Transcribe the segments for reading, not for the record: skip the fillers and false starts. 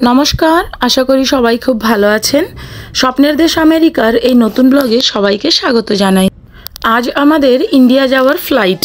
নমস্কার, আশা করি সবাই খুব ভালো আছেন। স্বপ্নের দেশ আমেরিকার এই নতুন ব্লগে সবাইকে স্বাগত জানাই। আজ আমাদের ইন্ডিয়া যাওয়ার ফ্লাইট।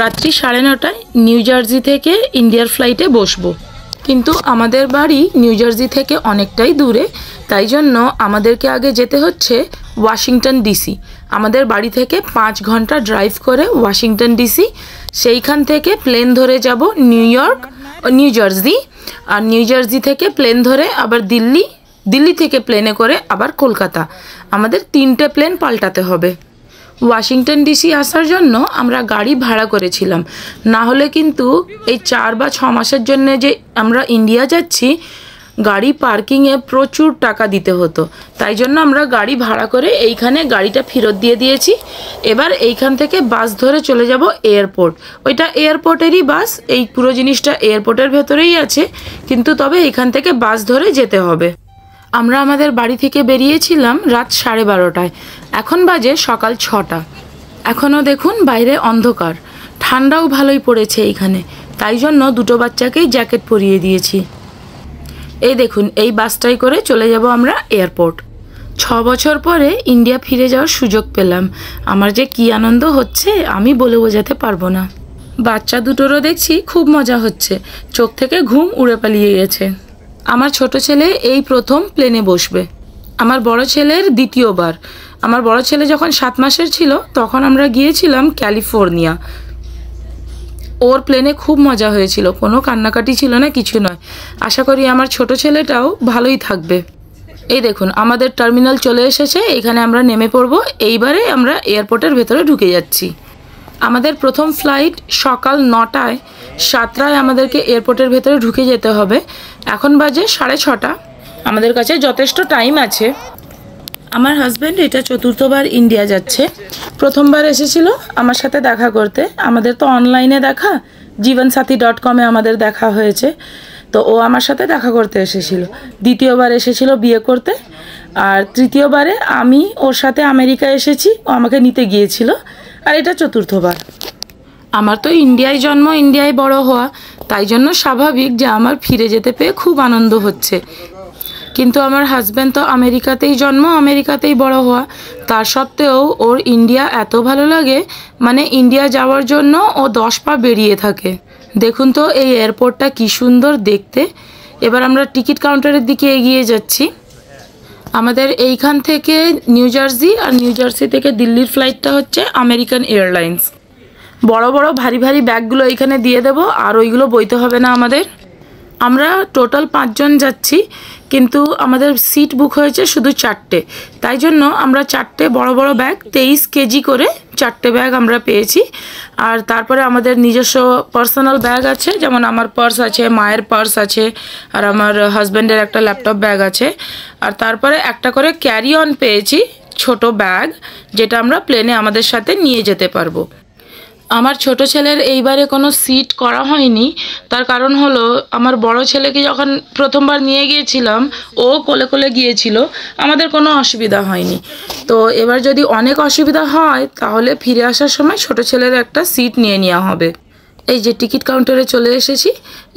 রাত্রি 9:30টায় নিউ জার্সি থেকে ইন্ডিয়ার ফ্লাইটে বসবো। কিন্তু আমাদের বাড়ি নিউ জার্সি থেকে অনেকটাই দূরে, তাই জন্য আমাদেরকে আগে যেতে হচ্ছে ওয়াশিংটন ডিসি। আমাদের বাড়ি থেকে 5 ঘন্টা ড্রাইভ করে ওয়াশিংটন ডিসি, সেইখান থেকে প্লেন ধরে যাব নিউ জার্সি, আর নিউ জার্সি থেকে প্লেন ধরে আবার দিল্লি থেকে প্লেনে করে আবার কলকাতা। আমাদের 3টে প্লেন পাল্টাতে হবে। ওয়াশিংটন ডিসি আসার জন্য আমরা গাড়ি ভাড়া করেছিলাম, না হলে কিন্তু এই 4 বা 6 মাসের জন্য যে আমরা ইন্ডিয়া যাচ্ছি, গাড়ি পার্কিংয়ে প্রচুর টাকা দিতে হতো। তাই জন্য আমরা গাড়ি ভাড়া করে এইখানে গাড়িটা ফেরত দিয়ে দিয়েছি। এবার এইখান থেকে বাস ধরে চলে যাব এয়ারপোর্ট। ওইটা এয়ারপোর্টেরই বাস, এই পুরো জিনিসটা এয়ারপোর্টের ভেতরেই আছে, কিন্তু তবে এইখান থেকে বাস ধরে যেতে হবে। আমরা আমাদের বাড়ি থেকে বেরিয়েছিলাম রাত 12:30টায়, এখন বাজে সকাল 6টা। এখনও দেখুন বাইরে অন্ধকার, ঠান্ডাও ভালোই পড়েছে এইখানে, তাই জন্য দুটো বাচ্চাকেই জ্যাকেট পরিয়ে দিয়েছি। এই দেখুন, এই বাসটাই করে চলে যাব আমরা এয়ারপোর্ট। 6 বছর পরে ইন্ডিয়া ফিরে যাওয়ার সুযোগ পেলাম। আমার যে কী আনন্দ হচ্ছে আমি বলে বোঝাতে পারবো না। বাচ্চা দুটোরও দেখছি খুব মজা হচ্ছে, চোখ থেকে ঘুম উড়ে পালিয়ে গেছে। আমার ছোট ছেলে এই প্রথম প্লেনে বসবে, আমার বড় ছেলের দ্বিতীয়বার। আমার বড় ছেলে যখন 7 মাসের ছিল তখন আমরা গিয়েছিলাম ক্যালিফোর্নিয়া। ওর প্লেনে খুব মজা হয়েছিল, কোনো কান্নাকাটি ছিল না, কিছু নয়। আশা করি আমার ছোট ছেলেটাও ভালোই থাকবে। এই দেখুন আমাদের টার্মিনাল চলে এসেছে, এখানে আমরা নেমে পড়ব। এইবারে আমরা এয়ারপোর্টের ভেতরে ঢুকে যাচ্ছি। আমাদের প্রথম ফ্লাইট সকাল 9টায়, 7টায় আমাদেরকে এয়ারপোর্টের ভেতরে ঢুকে যেতে হবে। এখন বাজে 6:30। আমাদের কাছে যথেষ্ট টাইম আছে। আমার হাজব্যান্ড এটা 4র্থবার ইন্ডিয়া যাচ্ছে। প্রথমবার এসেছিল আমার সাথে দেখা করতে, আমাদের তো অনলাইনে দেখা, জীবনসাথী.com-এ আমাদের দেখা হয়েছে, তো ও আমার সাথে দেখা করতে এসেছিল। দ্বিতীয়বার এসেছিল বিয়ে করতে, আর তৃতীয়বারে আমি ওর সাথে আমেরিকা এসেছি, ও আমাকে নিতে গিয়েছিল, আর এটা 4র্থবার। আমার তো ইন্ডিয়ায় জন্ম, ইন্ডিয়ায় বড় হওয়া, তাই জন্য স্বাভাবিক যে আমার ফিরে যেতে পেয়ে খুব আনন্দ হচ্ছে। কিন্তু আমার হাজব্যান্ড তো আমেরিকাতেই জন্ম, আমেরিকাতেই বড় হওয়া, তার সত্ত্বেও ওর ইন্ডিয়া এত ভালো লাগে, মানে ইন্ডিয়া যাওয়ার জন্য ও 10 পা বেরিয়ে থাকে। দেখুন তো এই এয়ারপোর্টটা কি সুন্দর দেখতে। এবার আমরা টিকিট কাউন্টারের দিকে এগিয়ে যাচ্ছি। আমাদের এইখান থেকে নিউ জার্সি, আর নিউ জার্সি থেকে দিল্লির ফ্লাইটটা হচ্ছে আমেরিকান এয়ারলাইন্স। বড় বড় ভারী ভারী ব্যাগগুলো এইখানে দিয়ে দেব, আর ওইগুলো বইতে হবে না আমাদের। আমরা টোটাল 5 জন যাচ্ছি, কিন্তু আমাদের সিট বুক হয়েছে শুধু 4টে, তাই জন্য আমরা 4টে বড় বড় ব্যাগ, 23 কেজি করে 4টে ব্যাগ আমরা পেয়েছি। আর তারপরে আমাদের নিজস্ব পার্সোনাল ব্যাগ আছে, যেমন আমার পার্স আছে, মায়ের পার্স আছে, আর আমার হাজব্যান্ডের একটা ল্যাপটপ ব্যাগ আছে। আর তারপরে একটা করে ক্যারি অন পেয়েছি, ছোট ব্যাগ, যেটা আমরা প্লেনে আমাদের সাথে নিয়ে যেতে পারবো। আমার ছোট ছেলের এইবারে কোনো সিট করা হয়নি, তার কারণ হলো আমার বড় ছেলেকে যখন প্রথমবার নিয়ে গিয়েছিলাম ও কোলে কোলে গিয়েছিল, আমাদের কোনো অসুবিধা হয়নি। তো এবার যদি অনেক অসুবিধা হয় তাহলে ফিরে আসার সময় ছোট ছেলের একটা সিট নিয়ে নেওয়া হবে। এই যে টিকিট কাউন্টারে চলে এসেছি,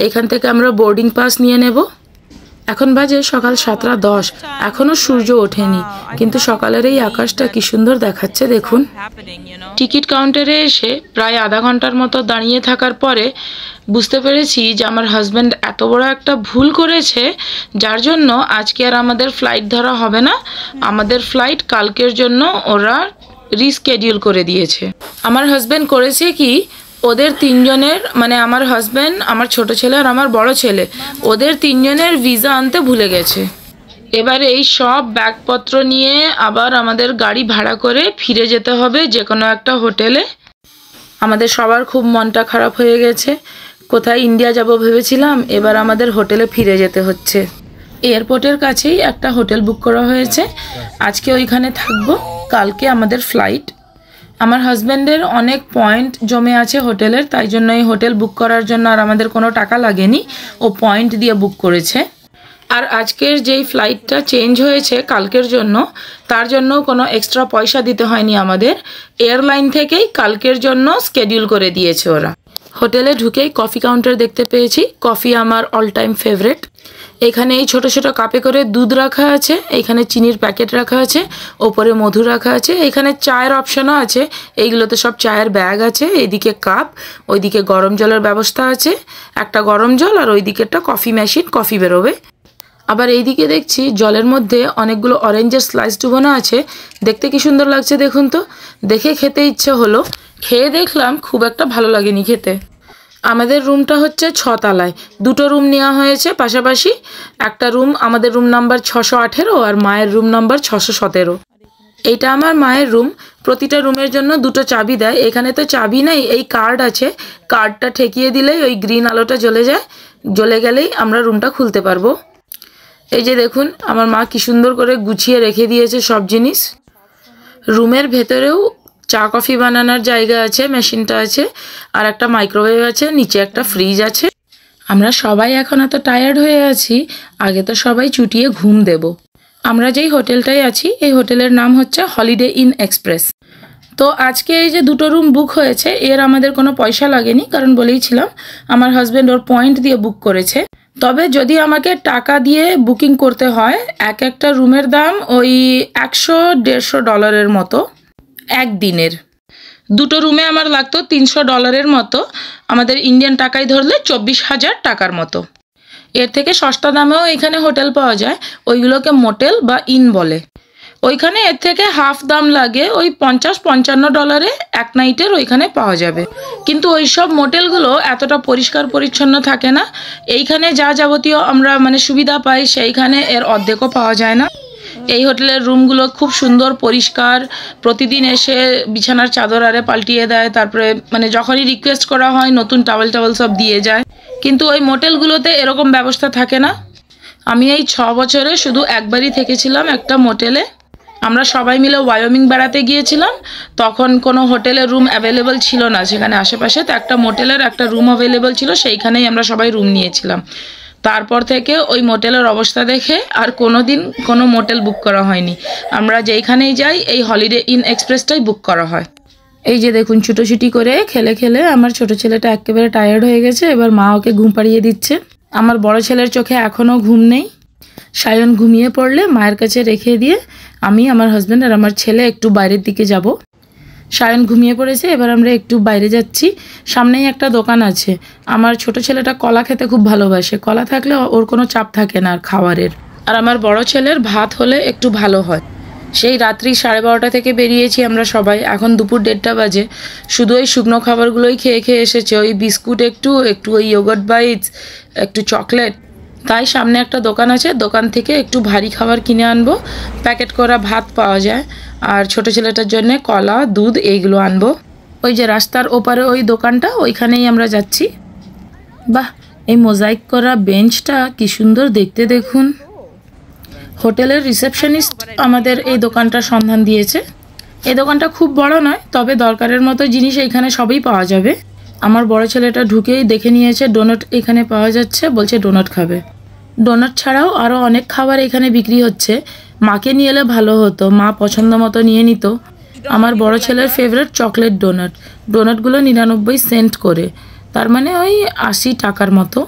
এখান থেকে আমরা বোর্ডিং পাস নিয়ে নেব। এখন বাজে সকাল 7:10, এখনও সূর্য ওঠেনি, কিন্তু সকালের এই আকাশটা কি সুন্দর দেখাচ্ছে দেখুন। টিকিট কাউন্টারে এসে প্রায় আধা ঘন্টার মতো দাঁড়িয়ে থাকার পরে বুঝতে পেরেছি যে আমার হাজব্যান্ড এত বড় একটা ভুল করেছে, যার জন্য আজকে আর আমাদের ফ্লাইট ধরা হবে না। আমাদের ফ্লাইট কালকের জন্য ওরা রিস্কেডিউল করে দিয়েছে। আমার হাজব্যান্ড করেছে কি, ওদের 3 জনের, মানে আমার হাজব্যান্ড, আমার ছোট ছেলে আর আমার বড় ছেলে, ওদের 3 জনের ভিসা আনতে ভুলে গেছে। এবারে এই সব ব্যাগপত্র নিয়ে আবার আমাদের গাড়ি ভাড়া করে ফিরে যেতে হবে যে কোনো একটা হোটেলে। আমাদের সবার খুব মনটা খারাপ হয়ে গেছে, কোথায় ইন্ডিয়া যাব ভেবেছিলাম, এবার আমাদের হোটেলে ফিরে যেতে হচ্ছে। এয়ারপোর্টের কাছেই একটা হোটেল বুক করা হয়েছে, আজকে ওইখানে থাকবো, কালকে আমাদের ফ্লাইট। আমার হাজব্যান্ডের অনেক পয়েন্ট জমে আছে হোটেলের, তাই জন্য এই হোটেল বুক করার জন্য আর আমাদের কোনো টাকা লাগেনি, ও পয়েন্ট দিয়ে বুক করেছে। আর আজকের যেই ফ্লাইটটা চেঞ্জ হয়েছে কালকের জন্য, তার জন্য কোনো এক্সট্রা পয়সা দিতে হয়নি আমাদের, এয়ারলাইন থেকেই কালকের জন্য স্কেডিউল করে দিয়েছে ওরা। হোটেলে ঢুকেই কফি কাউন্টার দেখতে পেয়েছি। কফি আমার অল টাইম ফেভারিট। এখানে এই ছোট ছোট কাপে করে দুধ রাখা আছে, এখানে চিনির প্যাকেট রাখা আছে, ওপরে মধু রাখা আছে, এখানে চায়ের অপশানও আছে। এইগুলোতে সব চায়ের ব্যাগ আছে, এইদিকে কাপ, ওইদিকে গরম জলের ব্যবস্থা আছে, একটা গরম জল, আর ওইদিকে একটা কফি মেশিন, কফি বেরোবে। আবার এইদিকে দেখছি জলের মধ্যে অনেকগুলো অরেঞ্জের স্লাইস ডুবানো আছে, দেখতে কি সুন্দর লাগছে দেখুন তো। দেখে খেতে ইচ্ছে হলো, খেয়ে দেখলাম খুব একটা ভালো লাগেনি খেতে। আমাদের রুমটা হচ্ছে 6 তলায়, দুটো রুম নেওয়া হয়েছে পাশাপাশি। একটা রুম আমাদের রুম নাম্বার 618 আর মায়ের রুম নাম্বার 617। এইটা আমার মায়ের রুম। প্রতিটা রুমের জন্য দুটো চাবি দেয়। এখানে তো চাবি নাই, এই কার্ড আছে, কার্ডটা ঠেকিয়ে দিলেই ওই গ্রিন আলোটা জ্বলে যায়, জ্বলে গেলেই আমরা রুমটা খুলতে পারবো। এই যে দেখুন আমার মা কি সুন্দর করে গুছিয়ে রেখে দিয়েছে সব জিনিস। রুমের ভেতরেও চা কফি বানানোর জায়গা আছে, মেশিনটা আছে, আর একটা মাইক্রোওয়েভ আছে, নিচে একটা ফ্রিজ আছে। আমরা সবাই এখন এত টায়ার্ড হয়ে আছি, আগে তো সবাই চুটিয়ে ঘুম দেব। আমরা যেই হোটেলটায় আছি এই হোটেলের নাম হচ্ছে হলিডে ইন এক্সপ্রেস। তো আজকে এই যে দুটো রুম বুক হয়েছে, এর আমাদের কোনো পয়সা লাগেনি, কারণ বলেইছিলাম আমার হাজব্যান্ড ওর পয়েন্ট দিয়ে বুক করেছে। তবে যদি আমাকে টাকা দিয়ে বুকিং করতে হয়, একটা রুমের দাম ওই $100-150 মতো একদিনের। দুটো রুমে আমার লাগতো $300 মতো, আমাদের ইন্ডিয়ান টাকায় ধরলে 24,000 টাকার মতো। এর থেকে সস্তা দামেও এখানে হোটেল পাওয়া যায়, ওইগুলোকে মোটেল বা ইন বলে। ওইখানে এর থেকে হাফ দাম লাগে, ওই $50-55 এক নাইটের ওইখানে পাওয়া যাবে। কিন্তু ওই সব মোটেলগুলো এতটা পরিষ্কার পরিচ্ছন্ন থাকে না। এইখানে যা যাবতীয় আমরা সুবিধা পাই সেইখানে এর অর্ধেকও পাওয়া যায় না। এই হোটেলের রুমগুলো খুব সুন্দর পরিষ্কার, প্রতিদিন এসে বিছানার চাদর আরে পাল্টিয়ে দেয়, তারপরে যখনই রিকোয়েস্ট করা হয় নতুন টাওয়েল সব দিয়ে যায়। কিন্তু ওই মোটেলগুলোতে এরকম ব্যবস্থা থাকে না। আমি এই 6 বছরে শুধু একবারই থেকেছিলাম একটা মোটেলে। আমরা সবাই মিলে ওয়ায়োমিং বেড়াতে গিয়েছিলাম, তখন কোনো হোটেলের রুম অ্যাভেলেবল ছিল না সেখানে আশেপাশে, তো একটা মোটেলের একটা রুম অ্যাভেলেবল ছিল, সেইখানেই আমরা সবাই রুম নিয়েছিলাম। তারপর থেকে ওই মোটেলের অবস্থা দেখে আর কোনোদিন কোনো মোটেল বুক করা হয়নি। আমরা যেইখানেই যাই এই হলিডে ইন এক্সপ্রেসটাই বুক করা হয়। এই যে দেখুন ছুটোছুটি করে খেলে খেলে আমার ছোট ছেলেটা একেবারে টায়ার্ড হয়ে গেছে, এবার মা ওকে ঘুম পাড়িয়ে দিচ্ছে। আমার বড় ছেলের চোখে এখনও ঘুম নেই। সায়ন ঘুমিয়ে পড়লে মায়ের কাছে রেখে দিয়ে আমি, আমার হাজব্যান্ড আর আমার ছেলে একটু বাইরের দিকে যাব। সায়ন ঘুমিয়ে পড়েছে, এবার আমরা একটু বাইরে যাচ্ছি। সামনেই একটা দোকান আছে। আমার ছোট ছেলেটা কলা খেতে খুব ভালোবাসে, কলা থাকলে ওর কোনো চাপ থাকে না আর খাবারের। আর আমার বড় ছেলের ভাত হলে একটু ভালো হয়। সেই রাত্রি 12:30 থেকে বেরিয়েছি আমরা সবাই, এখন দুপুর 1:30 বাজে। শুধু ওই শুকনো খাবারগুলোই খেয়ে খেয়ে এসেছে, ওই বিস্কুট একটু ওই ইয়োগার্ট বাইটস, একটু চকলেট। তাই সামনে একটা দোকান আছে, দোকান থেকে একটু ভারী খাবার কিনে আনবো। প্যাকেট করা ভাত পাওয়া যায়, আর ছোট ছেলেটার জন্য কলা, দুধ এইগুলো আনবো। ওই যে রাস্তার ওপারে ওই দোকানটা, ওইখানেই আমরা যাচ্ছি। বাহ, এই মোজাইক করা বেঞ্চটা কি সুন্দর দেখতে দেখুন। হোটেলের রিসেপশনিস্ট আমাদের এই দোকানটার সন্ধান দিয়েছে। এই দোকানটা খুব বড় নয়, তবে দরকারের মতো জিনিস এইখানে সবই পাওয়া যাবে। আমার বড় ছেলেটা ঢুকেই দেখে নিয়েছে ডোনাট এখানে পাওয়া যাচ্ছে, বলছে ডোনাট খাবে। ডোনাট ছাড়াও আরও অনেক খাবার এখানে বিক্রি হচ্ছে। মাকে নিয়ে এলে ভালো হতো, মা পছন্দ মতো নিয়ে নিত। আমার বড় ছেলের ফেভারিট চকলেট ডোনাট। ডোনাটগুলো 99 সেন্ট করে, তার মানে ওই 80 টাকার মতো।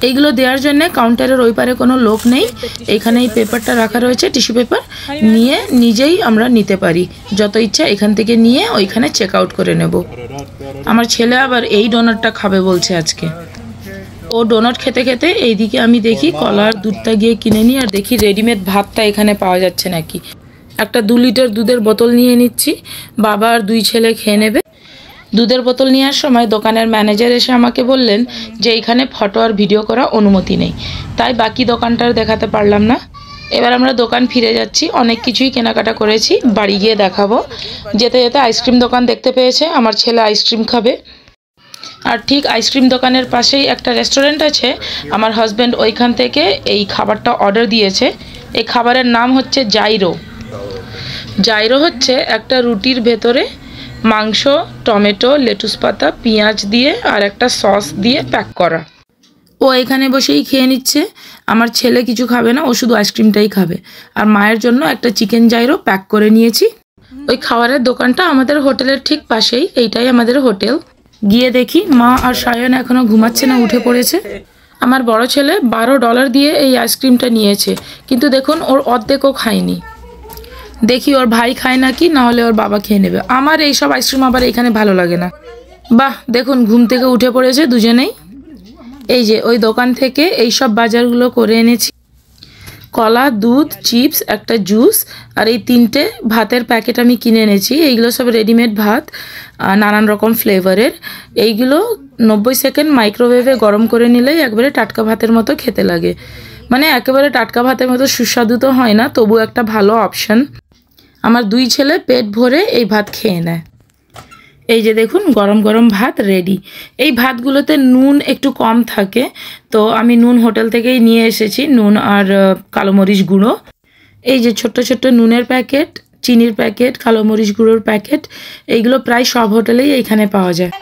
এইগুলো দেওয়ার জন্য কাউন্টারের ওই পারে কোনো লোক নেই। এখানে এই পেপারটা রাখা রয়েছে, টিস্যু পেপার, নিয়ে নিজেই আমরা নিতে পারি। যত ইচ্ছা এখান থেকে নিয়ে ওইখানে চেক আউট করে নেব। আমার ছেলে আবার এই ডোনাটটা খাবে বলছে আজকে। ও ডোনাট খেতে খেতে এইদিকে আমি দেখি কলার দুধটা গিয়ে কিনে নিই, আর দেখি রেডিমেড ভাতটা এখানে পাওয়া যাচ্ছে নাকি। একটা 2 লিটার দুধের বোতল নিয়ে নিচ্ছি, বাবা আর 2 ছেলে খেয়ে নেবে। দুধের বোতল নেওয়ার সময় দোকানের ম্যানেজার এসে আমাকে বললেন যে এখানে ফটো আর ভিডিও করা অনুমতি নেই, তাই বাকি দোকানটার দেখাতে পারলাম না। এবার আমরা দোকান ফিরে যাচ্ছি, অনেক কিছুই কেনাকাটা করেছি, বাড়ি গিয়ে দেখাবো। যেতে যেতে আইসক্রিম দোকান দেখতে পেয়েছে, আমার ছেলে আইসক্রিম খাবে। আর ঠিক আইসক্রিম দোকানের পাশেই একটা রেস্টুরেন্ট আছে, আমার হাজব্যান্ড ওইখান থেকে এই খাবারটা অর্ডার দিয়েছে। এই খাবারের নাম হচ্ছে জাইরো। জাইরো হচ্ছে একটা রুটির ভেতরে মাংস, টমেটো, লেটুস পাতা, পেঁয়াজ দিয়ে আর একটা সস দিয়ে প্যাক করা। ও এখানে বসেই খেয়ে নিচ্ছে। আমার ছেলে কিছু খাবে না, ও শুধু আইসক্রিমটাই খাবে। আর মায়ের জন্য একটা চিকেন জাইরো প্যাক করে নিয়েছি। ওই খাবারের দোকানটা আমাদের হোটেলের ঠিক পাশেই, এইটাই আমাদের হোটেল। গিয়ে দেখি মা আর সায়ন এখনও ঘুমাচ্ছে না, উঠে পড়েছে। আমার বড় ছেলে $12 দিয়ে এই আইসক্রিমটা নিয়েছে, কিন্তু দেখুন ওর অর্ধেকও খায়নি। দেখি ওর ভাই খায় নাকি, না হলে ওর বাবা খেয়ে নেবে। আমার এইসব আইসক্রিম আবার এখানে ভালো লাগে না। বাহ, দেখুন ঘুম থেকে উঠে পড়েছে দুজনেই। এই যে ওই দোকান থেকে এইসব বাজারগুলো করে এনেছি, কলা, দুধ, চিপস, একটা জুস আর এই 3টে ভাতের প্যাকেট আমি কিনে এনেছি। এইগুলো সব রেডিমেড ভাত, নানান রকম ফ্লেভারের। এইগুলো 90 সেকেন্ড মাইক্রোওয়েভে গরম করে নিলেই একবারে টাটকা ভাতের মতো খেতে লাগে। মানে একেবারে টাটকা ভাতের মতো সুস্বাদু তো হয় না, তবু একটা ভালো অপশান। আমার 2 ছেলে পেট ভরে এই ভাত খেয়ে নেয়। এই যে দেখুন গরম গরম ভাত রেডি। এই ভাতগুলোতে নুন একটু কম থাকে, তো আমি নুন হোটেল থেকেই নিয়ে এসেছি, নুন আর কালো মরিচ গুঁড়ো। এই যে ছোট্ট ছোট্ট নুনের প্যাকেট, চিনির প্যাকেট, কালো মরিচ গুঁড়োর প্যাকেট, এইগুলো প্রায় সব হোটেলেই এইখানে পাওয়া যায়।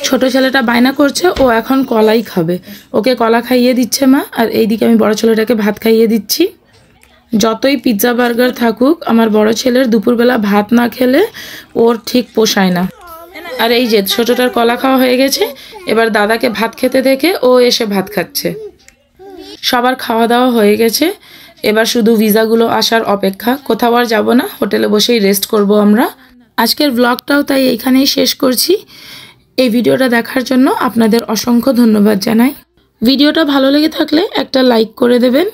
ছোট ছেলেটা বায়না করছে, ও এখন কলাই খাবে, ওকে কলা খাইয়ে দিচ্ছে মা, আর এইদিকে আমি বড় ছেলেটাকে ভাত খাইয়ে দিচ্ছি। যতই পিৎজা বার্গার থাকুক, আমার বড় ছেলের দুপুরবেলা ভাত না খেলে ওর ঠিক পোষায় না। আর এই যে ছোটটার কলা খাওয়া হয়ে গেছে, এবার দাদাকে ভাত খেতে দেখে ও এসে ভাত খাচ্ছে। সবার খাওয়া দাওয়া হয়ে গেছে, এবার শুধু ভিসাগুলো আসার অপেক্ষা। কোথাও আর যাবো না, হোটেলে বসেই রেস্ট করব আমরা। আজকের ব্লগটাও তাই এইখানেই শেষ করছি। এই ভিডিওটা দেখার জন্য আপনাদের অসংখ্য ধন্যবাদ জানাই। ভিডিওটা ভালো লেগে থাকলে একটা লাইক করে দেবেন।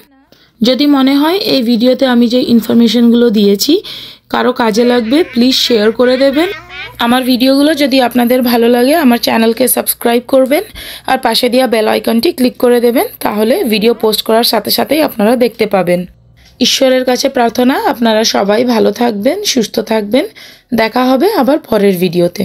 যদি মনে হয় এই ভিডিওতে আমি যে ইনফরমেশনগুলো দিয়েছি কারো কাজে লাগবে, প্লিজ শেয়ার করে দেবেন। আমার ভিডিওগুলো যদি আপনাদের ভালো লাগে আমার চ্যানেলকে সাবস্ক্রাইব করবেন আর পাশে দেওয়া বেল আইকনটি ক্লিক করে দেবেন, তাহলে ভিডিও পোস্ট করার সাথে সাথেই আপনারা দেখতে পাবেন। ঈশ্বরের কাছে প্রার্থনা আপনারা সবাই ভালো থাকবেন, সুস্থ থাকবেন। দেখা হবে আবার পরের ভিডিওতে।